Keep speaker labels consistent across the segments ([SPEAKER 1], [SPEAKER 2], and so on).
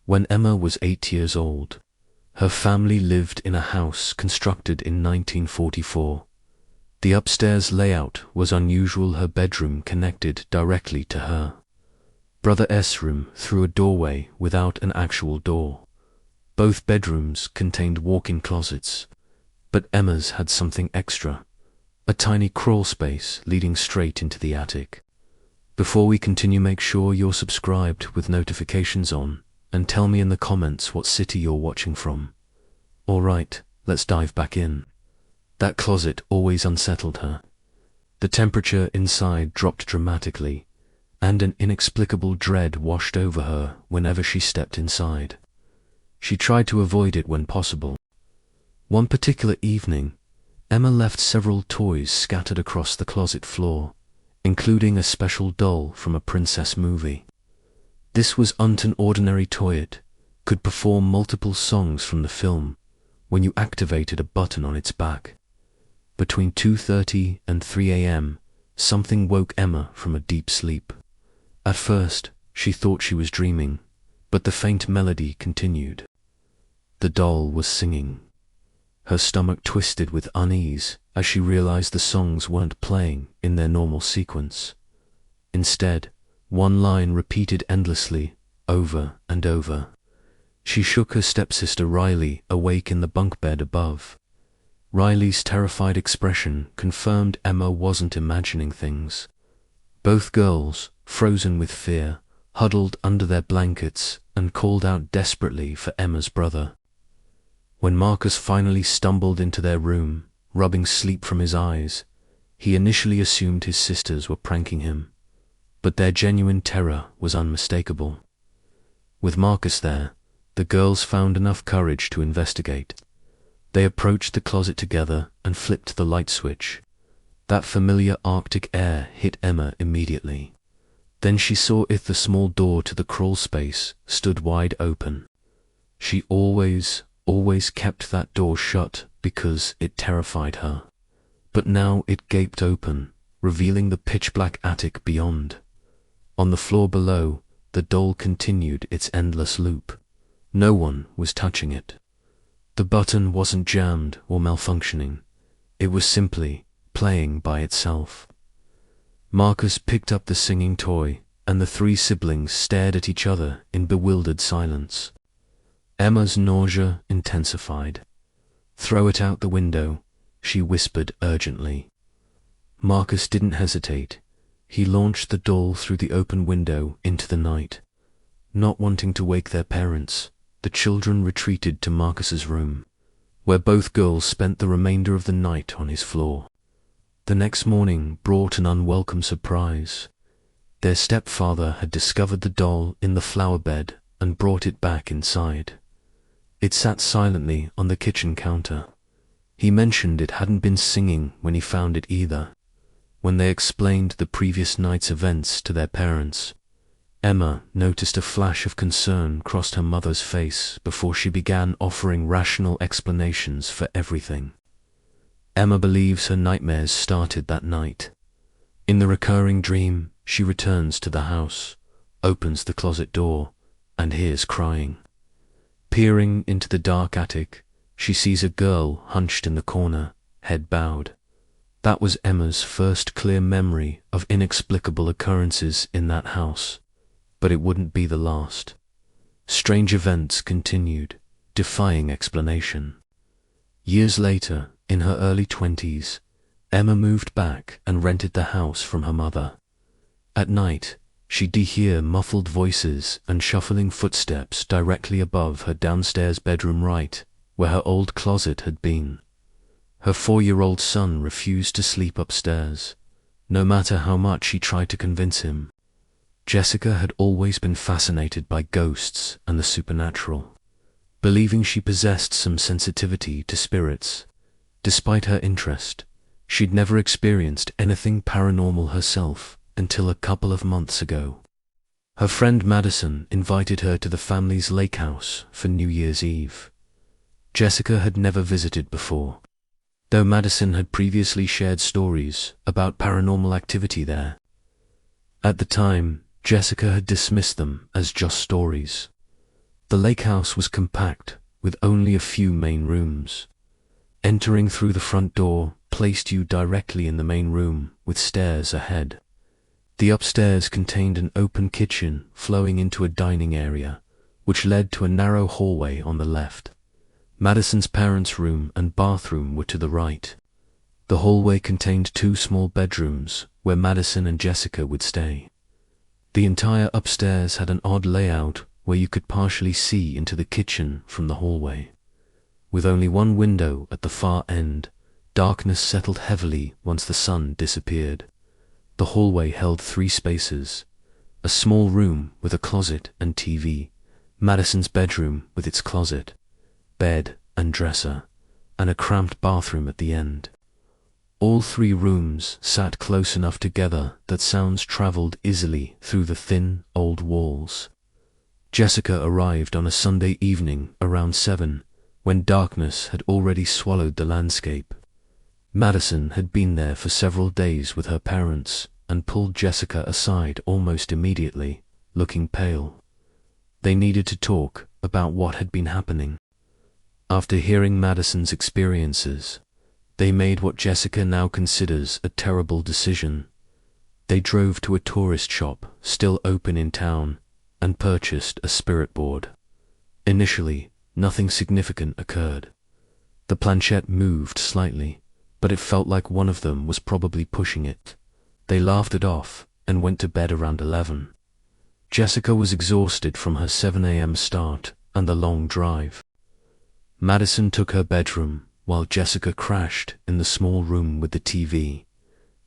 [SPEAKER 1] When Emma was 8 years old, her family lived in a house constructed in 1944. The upstairs layout was unusual. Her bedroom connected directly to her brother's room through a doorway without an actual door. Both bedrooms contained walk-in closets, but Emma's had something extra, a tiny crawl space leading straight into the attic. Before we continue, make sure you're subscribed with notifications on, and tell me in the comments what city you're watching from. Alright, let's dive back in. That closet always unsettled her. The temperature inside dropped dramatically, and an inexplicable dread washed over her whenever she stepped inside. She tried to avoid it when possible. One particular evening, Emma left several toys scattered across the closet floor, including a special doll from a princess movie. This was an ordinary toy. It could perform multiple songs from the film when you activated a button on its back. Between 2:30 and 3 a.m., something woke Emma from a deep sleep. At first, she thought she was dreaming, but the faint melody continued. The doll was singing. Her stomach twisted with unease as she realized the songs weren't playing in their normal sequence. Instead, one line repeated endlessly, over and over. She shook her stepsister Riley, awake in the bunk bed above. Riley's terrified expression confirmed Emma wasn't imagining things. Both girls, frozen with fear, huddled under their blankets and called out desperately for Emma's brother. When Marcus finally stumbled into their room, rubbing sleep from his eyes, he initially assumed his sisters were pranking him, but their genuine terror was unmistakable. With Marcus there, the girls found enough courage to investigate. They approached the closet together and flipped the light switch. That familiar Arctic air hit Emma immediately. Then she saw the small door to the crawl space stood wide open. She always kept that door shut because it terrified her. But now it gaped open, revealing the pitch-black attic beyond. On the floor below, the doll continued its endless loop. No one was touching it. The button wasn't jammed or malfunctioning. It was simply playing by itself. Marcus picked up the singing toy, and the three siblings stared at each other in bewildered silence. Emma's nausea intensified. "Throw it out the window," she whispered urgently. Marcus didn't hesitate. He launched the doll through the open window into the night. Not wanting to wake their parents, the children retreated to Marcus's room, where both girls spent the remainder of the night on his floor. The next morning brought an unwelcome surprise. Their stepfather had discovered the doll in the flower bed and brought it back inside. It sat silently on the kitchen counter. He mentioned it hadn't been singing when he found it either. When they explained the previous night's events to their parents, Emma noticed a flash of concern crossed her mother's face before she began offering rational explanations for everything. Emma believes her nightmares started that night. In the recurring dream, she returns to the house, opens the closet door, and hears crying. Peering into the dark attic, she sees a girl hunched in the corner, head bowed. That was Emma's first clear memory of inexplicable occurrences in that house, but it wouldn't be the last. Strange events continued, defying explanation. Years later, in her early 20s, Emma moved back and rented the house from her mother. At night, she'd hear muffled voices and shuffling footsteps directly above her downstairs bedroom right, where her old closet had been. Her 4-year-old son refused to sleep upstairs, no matter how much she tried to convince him. Jessica had always been fascinated by ghosts and the supernatural, believing she possessed some sensitivity to spirits. Despite her interest, she'd never experienced anything paranormal herself until a couple of months ago. Her friend Madison invited her to the family's lake house for New Year's Eve. Jessica had never visited before, though Madison had previously shared stories about paranormal activity there. At the time, Jessica had dismissed them as just stories. The lake house was compact, with only a few main rooms. Entering through the front door placed you directly in the main room, with stairs ahead. The upstairs contained an open kitchen flowing into a dining area, which led to a narrow hallway on the left. Madison's parents' room and bathroom were to the right. The hallway contained 2 small bedrooms where Madison and Jessica would stay. The entire upstairs had an odd layout where you could partially see into the kitchen from the hallway. With only one window at the far end, darkness settled heavily once the sun disappeared. The hallway held 3 spaces: a small room with a closet and TV, Madison's bedroom with its closet, bed and dresser, and a cramped bathroom at the end. All 3 rooms sat close enough together that sounds traveled easily through the thin, old walls. Jessica arrived on a Sunday evening around 7, when darkness had already swallowed the landscape. Madison had been there for several days with her parents and pulled Jessica aside almost immediately, looking pale. They needed to talk about what had been happening. After hearing Madison's experiences, they made what Jessica now considers a terrible decision. They drove to a tourist shop still open in town and purchased a spirit board. Initially, nothing significant occurred. The planchette moved slightly, but it felt like one of them was probably pushing it. They laughed it off and went to bed around 11. Jessica was exhausted from her 7 a.m. start and the long drive. Madison took her bedroom, while Jessica crashed in the small room with the TV.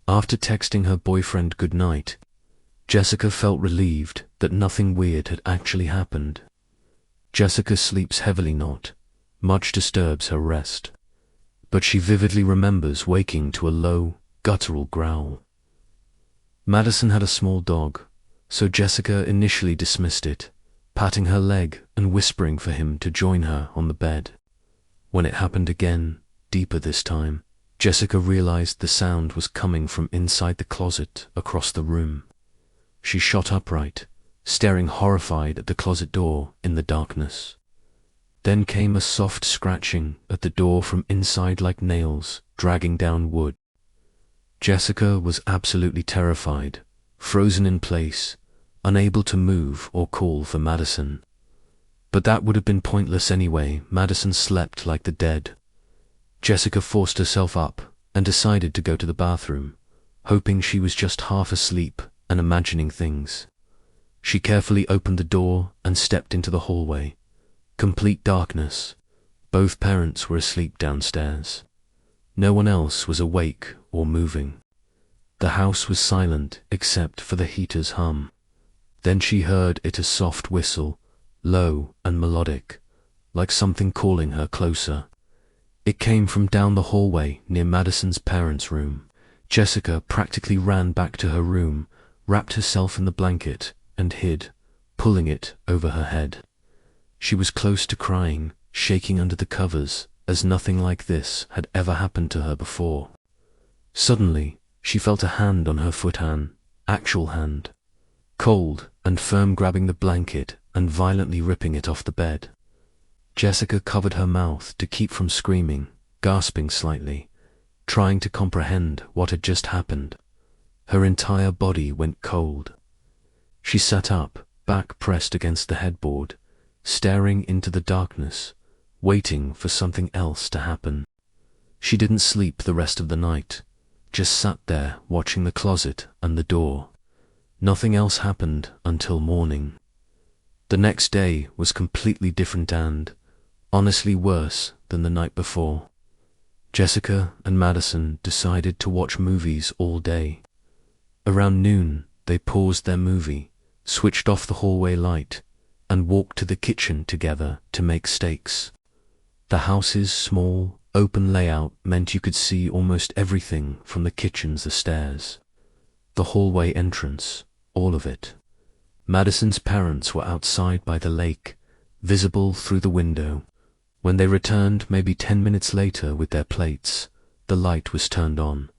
[SPEAKER 1] After texting her boyfriend goodnight, Jessica felt relieved that nothing weird had actually happened. Jessica sleeps heavily not, much disturbs her rest, but she vividly remembers waking to a low, guttural growl. Madison had a small dog, so Jessica initially dismissed it, patting her leg and whispering for him to join her on the bed. When it happened again, deeper this time, Jessica realized the sound was coming from inside the closet across the room. She shot upright, staring horrified at the closet door in the darkness. Then came a soft scratching at the door from inside like nails dragging down wood. Jessica was absolutely terrified, frozen in place, unable to move or call for Madison. But that would have been pointless anyway. Madison slept like the dead. Jessica forced herself up and decided to go to the bathroom, hoping she was just half asleep and imagining things. She carefully opened the door and stepped into the hallway. Complete darkness. Both parents were asleep downstairs. No one else was awake or moving. The house was silent except for the heater's hum. Then she heard it, a soft whistle, low and melodic, like something calling her closer. It came from down the hallway near Madison's parents' room. Jessica practically ran back to her room, wrapped herself in the blanket, and hid, pulling it over her head. She was close to crying, shaking under the covers, as nothing like this had ever happened to her before. Suddenly, she felt a hand on her foot, an actual hand, cold and firm, grabbing the blanket and violently ripping it off the bed. Jessica covered her mouth to keep from screaming, gasping slightly, trying to comprehend what had just happened. Her entire body went cold. She sat up, back pressed against the headboard, staring into the darkness, waiting for something else to happen. She didn't sleep the rest of the night, just sat there watching the closet and the door. Nothing else happened until morning. The next day was completely different and, honestly, worse than the night before. Jessica and Madison decided to watch movies all day. Around noon, they paused their movie, switched off the hallway light, and walked to the kitchen together to make steaks. The house's small, open layout meant you could see almost everything from the kitchen to the stairs. The hallway entrance, all of it. Madison's parents were outside by the lake, visible through the window. When they returned maybe 10 minutes later with their plates, the light was turned on.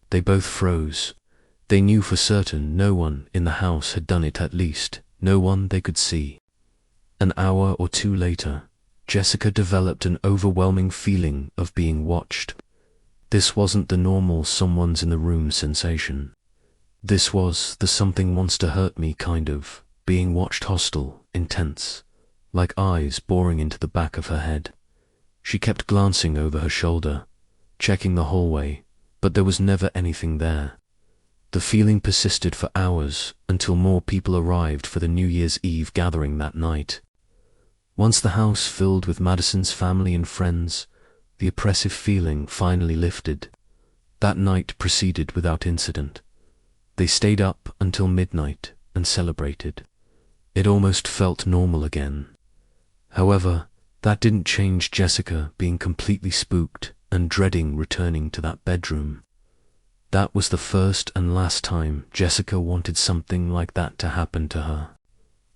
[SPEAKER 1] They both froze. They knew for certain no one in the house had done it, at least no one they could see. An hour or two later, Jessica developed an overwhelming feeling of being watched. This wasn't the normal someone's in the room sensation. This was the something wants to hurt me kind of being watched, hostile, intense, like eyes boring into the back of her head. She kept glancing over her shoulder, checking the hallway, but there was never anything there. The feeling persisted for hours until more people arrived for the New Year's Eve gathering that night. Once the house filled with Madison's family and friends, the oppressive feeling finally lifted. That night proceeded without incident. They stayed up until midnight and celebrated. It almost felt normal again. However, that didn't change Jessica being completely spooked and dreading returning to that bedroom. That was the first and last time Jessica wanted something like that to happen to her.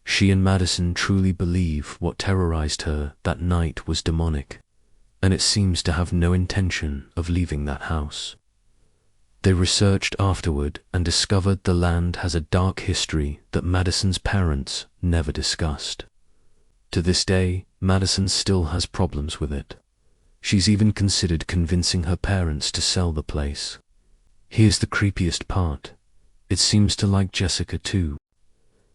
[SPEAKER 1] She and Madison truly believe what terrorized her that night was demonic, and it seems to have no intention of leaving that house. They researched afterward and discovered the land has a dark history that Madison's parents never discussed. To this day, Madison still has problems with it. She's even considered convincing her parents to sell the place. Here's the creepiest part. It seems to like Jessica too.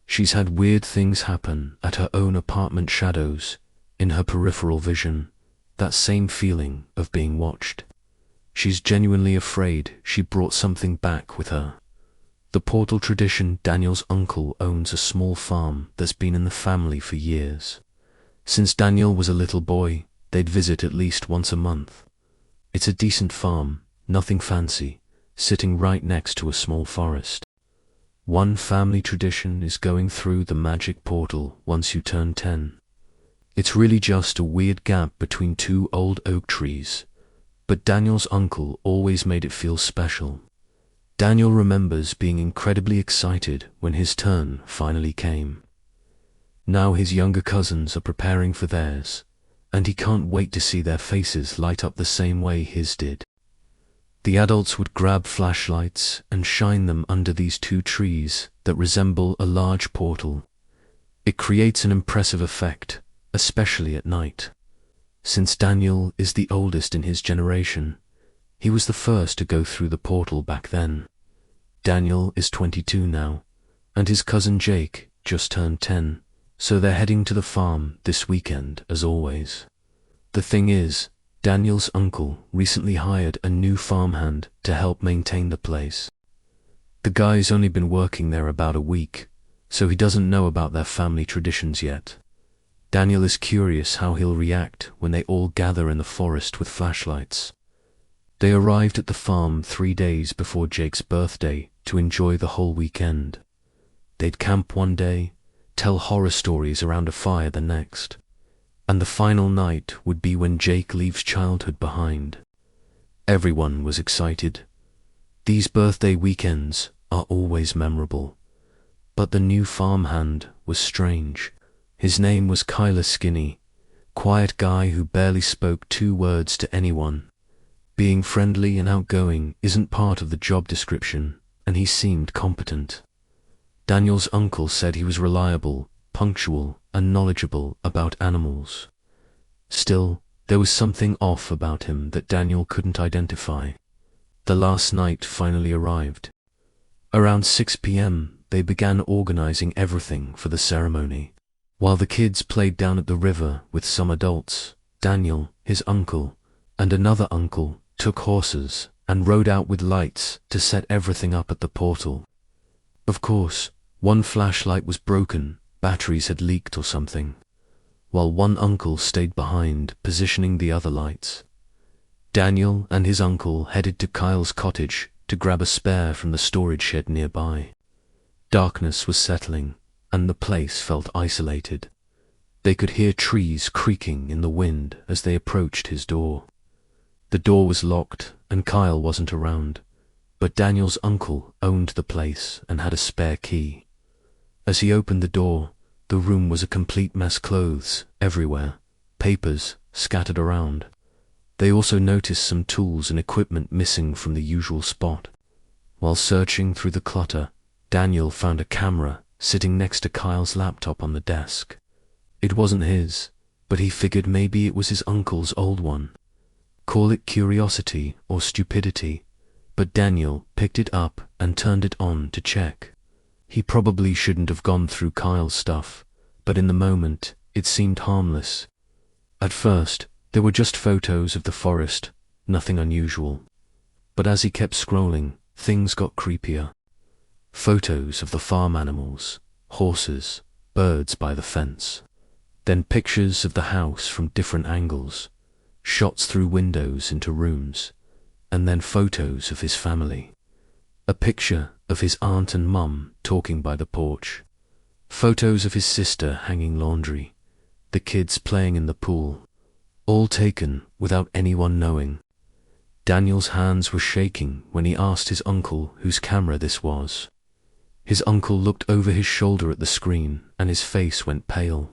[SPEAKER 1] She's had weird things happen at her own apartment, shadows in her peripheral vision, that same feeling of being watched. She's genuinely afraid she brought something back with her. The portal tradition. Daniel's uncle owns a small farm that's been in the family for years. Since Daniel was a little boy, they'd visit at least once a month. It's a decent farm, nothing fancy, sitting right next to a small forest. One family tradition is going through the magic portal once you turn 10. It's really just a weird gap between two old oak trees, but Daniel's uncle always made it feel special. Daniel remembers being incredibly excited when his turn finally came. Now his younger cousins are preparing for theirs, and he can't wait to see their faces light up the same way his did. The adults would grab flashlights and shine them under these two trees that resemble a large portal. It creates an impressive effect, especially at night. Since Daniel is the oldest in his generation, he was the first to go through the portal back then. Daniel is 22 now, and his cousin Jake just turned 10, so they're heading to the farm this weekend as always. The thing is, Daniel's uncle recently hired a new farmhand to help maintain the place. The guy's only been working there about a week, so he doesn't know about their family traditions yet. Daniel is curious how he'll react when they all gather in the forest with flashlights. They arrived at the farm 3 days before Jake's birthday to enjoy the whole weekend. They'd camp one day, tell horror stories around a fire the next, and the final night would be when Jake leaves childhood behind. Everyone was excited. These birthday weekends are always memorable. But the new farmhand was strange. His name was Kyler Skinny, quiet guy who barely spoke 2 words to anyone. Being friendly and outgoing isn't part of the job description, and he seemed competent. Daniel's uncle said he was reliable, punctual, and knowledgeable about animals. Still, there was something off about him that Daniel couldn't identify. The last night finally arrived. Around 6 p.m., they began organizing everything for the ceremony. While the kids played down at the river with some adults, Daniel, his uncle, and another uncle took horses and rode out with lights to set everything up at the portal. Of course, one flashlight was broken, batteries had leaked or something, while one uncle stayed behind positioning the other lights. Daniel and his uncle headed to Kyle's cottage to grab a spare from the storage shed nearby. Darkness was settling, and the place felt isolated. They could hear trees creaking in the wind as they approached his door. The door was locked, and Kyle wasn't around, but Daniel's uncle owned the place and had a spare key. As he opened the door, the room was a complete mess, clothes everywhere, papers scattered around. They also noticed some tools and equipment missing from the usual spot. While searching through the clutter, Daniel found a camera sitting next to Kyle's laptop on the desk. It wasn't his, but he figured maybe it was his uncle's old one. Call it curiosity or stupidity, but Daniel picked it up and turned it on to check. He probably shouldn't have gone through Kyle's stuff, but in the moment, it seemed harmless. At first, there were just photos of the forest, nothing unusual. But as he kept scrolling, things got creepier. Photos of the farm animals, horses, birds by the fence. Then pictures of the house from different angles, shots through windows into rooms, and then photos of his family. A picture of his aunt and mum talking by the porch. Photos of his sister hanging laundry, the kids playing in the pool, all taken without anyone knowing. Daniel's hands were shaking when he asked his uncle whose camera this was. His uncle looked over his shoulder at the screen and his face went pale.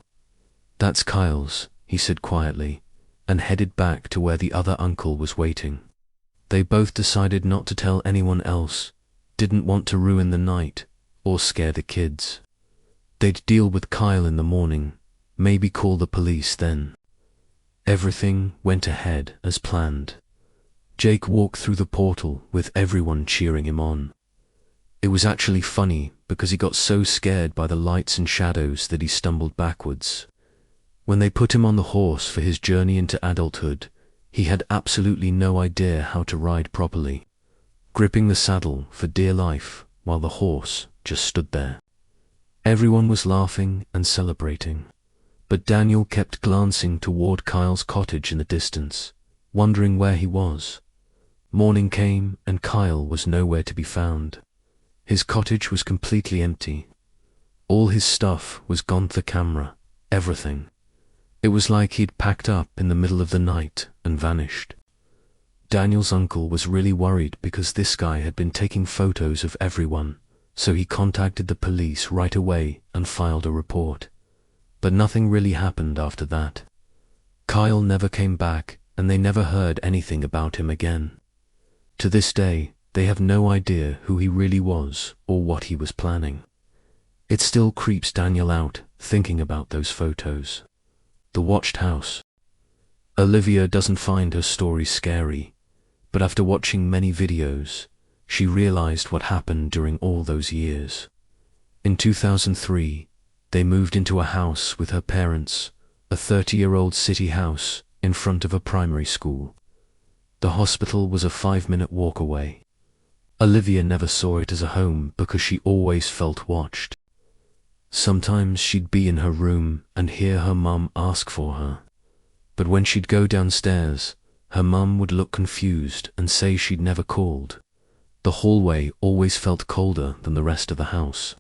[SPEAKER 1] "That's Kyle's," he said quietly, and headed back to where the other uncle was waiting. They both decided not to tell anyone else, didn't want to ruin the night or scare the kids. They'd deal with Kyle in the morning, maybe call the police then. Everything went ahead as planned. Jake walked through the portal with everyone cheering him on. It was actually funny because he got so scared by the lights and shadows that he stumbled backwards. When they put him on the horse for his journey into adulthood, he had absolutely no idea how to ride properly, gripping the saddle for dear life while the horse just stood there. Everyone was laughing and celebrating, but Daniel kept glancing toward Kyle's cottage in the distance, wondering where he was. Morning came and Kyle was nowhere to be found. His cottage was completely empty. All his stuff was gone to the camera, everything. It was like he'd packed up in the middle of the night and vanished. Daniel's uncle was really worried because this guy had been taking photos of everyone, so he contacted the police right away and filed a report. But nothing really happened after that. Kyle never came back and they never heard anything about him again. To this day, they have no idea who he really was or what he was planning. It still creeps Daniel out thinking about those photos. The watched house. Olivia doesn't find her story scary, but after watching many videos, she realized what happened during all those years. In 2003, they moved into a house with her parents, a 30-year-old city house in front of a primary school. The hospital was a 5-minute walk away. Olivia never saw it as a home because she always felt watched. Sometimes she'd be in her room and hear her mum ask for her. But when she'd go downstairs, her mum would look confused and say she'd never called. The hallway always felt colder than the rest of the house.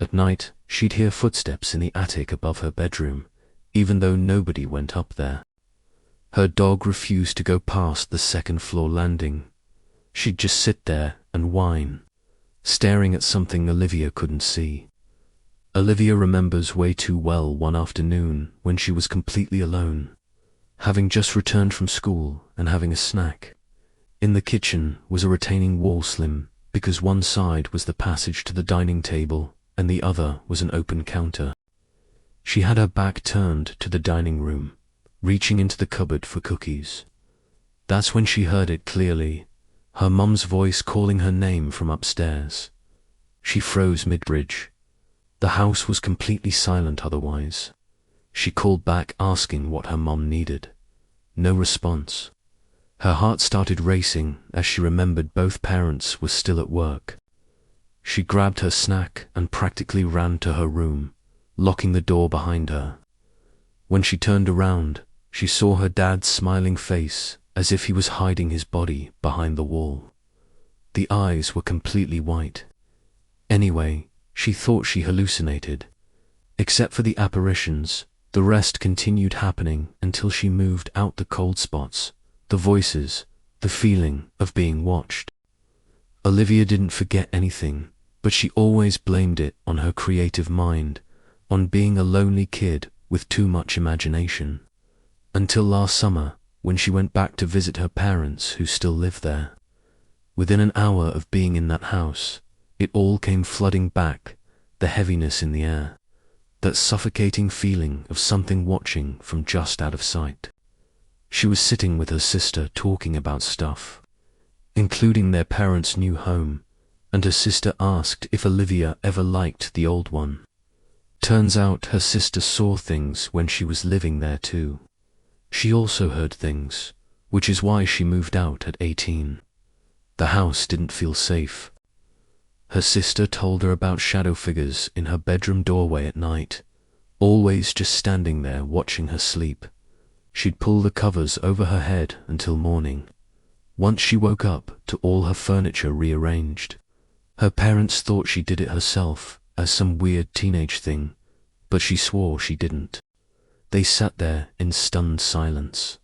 [SPEAKER 1] At night, she'd hear footsteps in the attic above her bedroom, even though nobody went up there. Her dog refused to go past the second-floor landing. She'd just sit there and whine, staring at something Olivia couldn't see. Olivia remembers way too well one afternoon when she was completely alone, having just returned from school and having a snack. In the kitchen was a retaining wall slim because one side was the passage to the dining table and the other was an open counter. She had her back turned to the dining room, reaching into the cupboard for cookies. That's when she heard it clearly, her mum's voice calling her name from upstairs. She froze mid-bridge. The house was completely silent otherwise. She called back asking what her mum needed. No response. Her heart started racing as she remembered both parents were still at work. She grabbed her snack and practically ran to her room, locking the door behind her. When she turned around, she saw her dad's smiling face as if he was hiding his body behind the wall. The eyes were completely white. Anyway, she thought she hallucinated. Except for the apparitions, the rest continued happening until she moved out the cold spots, the voices, the feeling of being watched. Olivia didn't forget anything, but she always blamed it on her creative mind, on being a lonely kid with too much imagination. Until last summer, when she went back to visit her parents who still lived there. Within an hour of being in that house, it all came flooding back, the heaviness in the air, that suffocating feeling of something watching from just out of sight. She was sitting with her sister talking about stuff, including their parents' new home, and her sister asked if Olivia ever liked the old one. Turns out her sister saw things when she was living there too. She also heard things, which is why she moved out at 18. The house didn't feel safe. Her sister told her about shadow figures in her bedroom doorway at night, always just standing there watching her sleep. She'd pull the covers over her head until morning. Once she woke up to all her furniture rearranged. Her parents thought she did it herself as some weird teenage thing, but she swore she didn't. They sat there in stunned silence,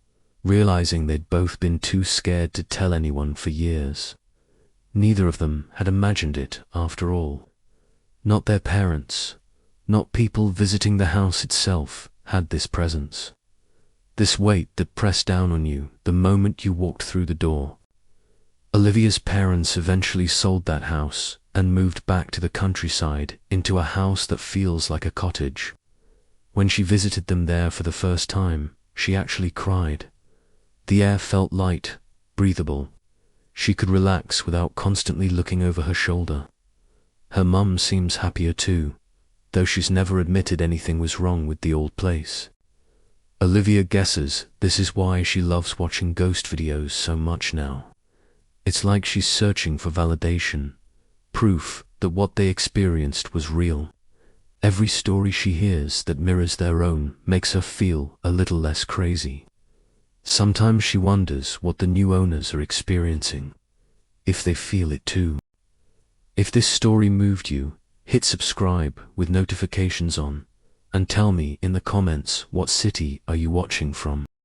[SPEAKER 1] realizing they'd both been too scared to tell anyone for years. Neither of them had imagined it after all. Not their parents, not people visiting the house itself had this presence. This weight that pressed down on you the moment you walked through the door. Olivia's parents eventually sold that house and moved back to the countryside into a house that feels like a cottage. When she visited them there for the first time, she actually cried. The air felt light, breathable. She could relax without constantly looking over her shoulder. Her mum seems happier too, though she's never admitted anything was wrong with the old place. Olivia guesses this is why she loves watching ghost videos so much now. It's like she's searching for validation, proof that what they experienced was real. Every story she hears that mirrors their own makes her feel a little less crazy. Sometimes she wonders what the new owners are experiencing, if they feel it too. If this story moved you, hit subscribe with notifications on, and tell me in the comments what city are you watching from.